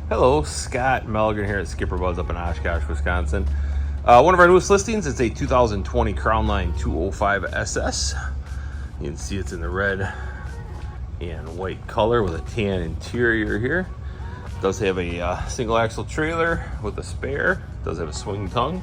Hello, Scott Melligan here at SkipperBud's up in Oshkosh, Wisconsin. One of our newest listings is a 2020 Crownline 205SS. You can see it's in the red and white color with a tan interior here. It does have a single axle trailer with a spare. It does have a swing tongue.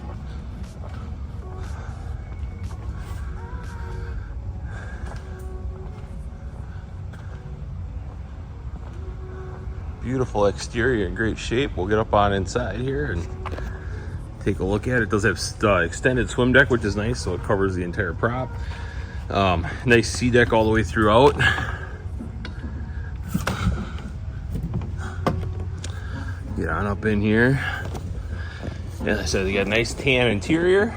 Beautiful exterior in great shape. We'll get up on inside here and take a look at it. It does have extended swim deck, which is nice, so it covers the entire prop. Nice sea deck all the way throughout. Get on up in here. As I said, they got a nice tan interior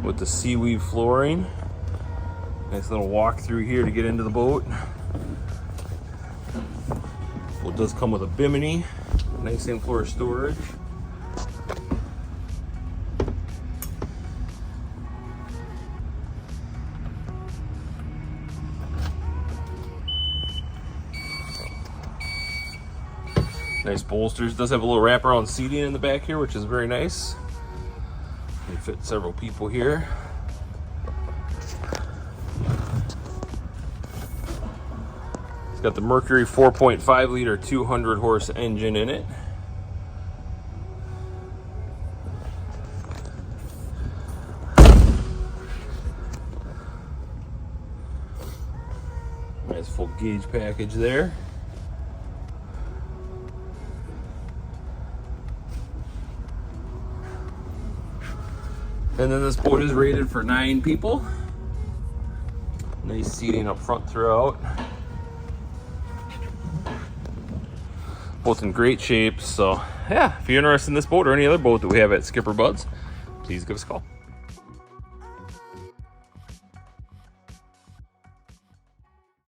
with the seaweed flooring. Nice little walk through here to get into the boat. It does come with a bimini, nice in-floor storage. Nice bolsters. Does have a little wraparound seating in the back here, which is very nice. Can fit several people here. Got the Mercury 4.5 liter 200 horse engine in it. Nice full gauge package there. And then this boat is rated for 9 people. Nice seating up front throughout. Both in great shape. So yeah, if you're interested in this boat or any other boat that we have at SkipperBud's, please give us a call.